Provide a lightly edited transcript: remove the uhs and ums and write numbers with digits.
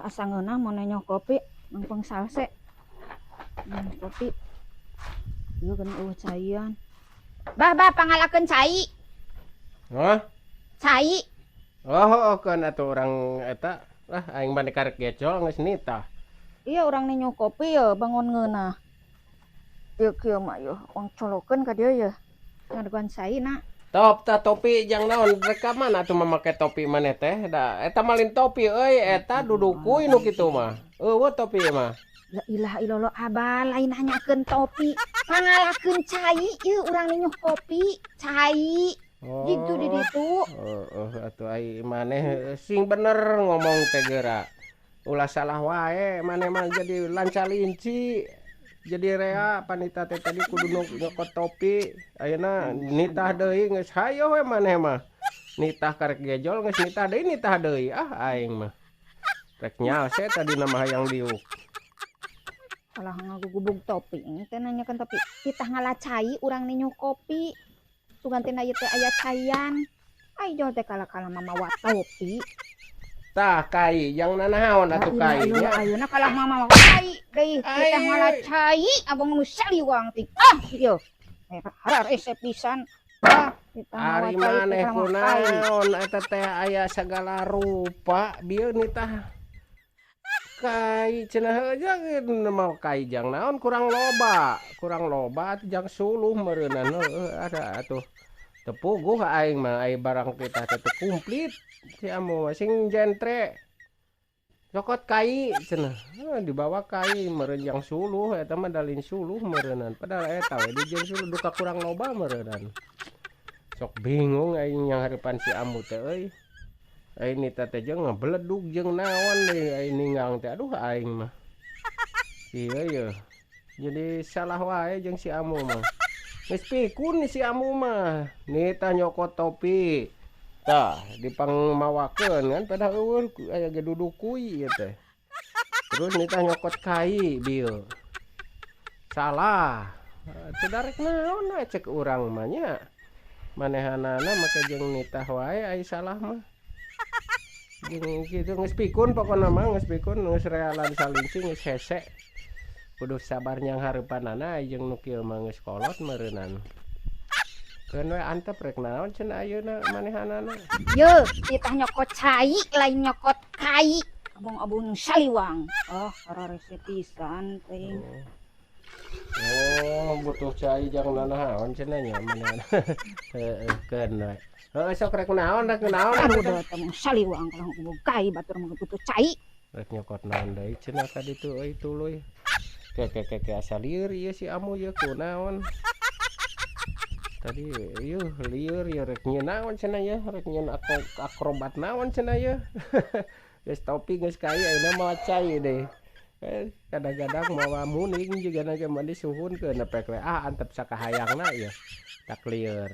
asa ngeunah mau nanya kopi mangpeng salse. Kopi. Ieu kan caian. Bah pangalakeun cai. Hah? Cai. Oh, kan atuh urang eta aing mah karek gecol geus nitah. Iya urang ninyo kopi ya bangun ngeunah. Ieu kieu mah yeuh wong colokeun ka dieu yeuh. Ngaduan cai na. Topi jang naon rekaman atuh mamake topi maneh teh da eta malin topi euy eta dudukuy nu kitu mah. Eueuh topi mah. La ilaha illallah abah lain nanyakeun topi. Pangalakeun cai ieu urang ninyo kopi. Cai. Gitu di ditu. Atuh ai maneh sing bener ngomong teh geura. Ulah salah wae maneh mah jadi lancalinci. Jadi rea panita teh tadi kudu nyokot topi. Ayeuna nitah deui geus hayo we maneh mah. Nitah karek gejol geus nitah deui aing mah. Rek nyalse tadi mah hayang diuk. Kalah ngagugubug topi teh nanyakeun topi. Kita ngalacai urang ninyo kopi. Sugantina ieu teh aya caian. Ai jol teh kala-kala mamawa topi. Tah kai yang nanaon atuh kai nya. Ayeuna kalah mamawa cai deui kita ngalacai abang nu saliwang ti. Ieu. Harar ese pisan. Kita Ari maneh kunaon eta teh aya sagala rupa bieu nitah kai cenah jeung mau kai jang naon kurang loba jang suluh meureunan ada atuh teu puguh aing mah ai barang kita teh teu komplit si amu sing jentre cokot kai cenah dibawa kai meureun jang suluh eta mah dalin suluh meureunan padahal eta we dijieun suluh duka kurang loba meureunan sok bingung aing yang hareupan si amu teh euy. Aing nita teh jeung ngabeledug jeung naon deui aing ninggang teh aduh aing mah. Ieu yeuh. Jadi salah wae jeung si amu mah. Geus pikun si amu mah. Nita nyokot topi. Tah dipangmawakeun kan padahal eueuh aya ge dudukuy ieu teh. Terus nita nyokot kai bieu. Salah. Teu darek naon we cek urang mah nya. Manehanana make jeung nitah wae ai salah mah. Jeung kitu geus pikun pokona mah geus pikun geus realan salinci geus hese. Kudu sabar nyang hareupanana jeung nu kieu mah geus kolot meureunan. Keun we antep rek naon cenah ayeuna manehanana. Yeuh, kita nyokot cai lain nyokot kai. Abang-abang nu saliwang. Hararese pisan teh. Butuh cai jang nanaon cenah nya manehna. Heeh, keun we. Heuh sok rek naon Udah temu saliwang kalau ngomong kai batur mah butuh cai. Rek nyokot naon deui cenah ka ditu euy tuluy. Ke asa lieur ieu si amu ieu kunaon. Tadi ieu lieur ieu rek nyieun naon cenah ieu rek nyieun akrobat naon cenah ieu. Geus topi geus kai ayeuna mawa cai deui. Kadang-kadang mawa muning juga na ge mah disuhunkeun nepek we antep sakahayangna ieu. Tak lieur.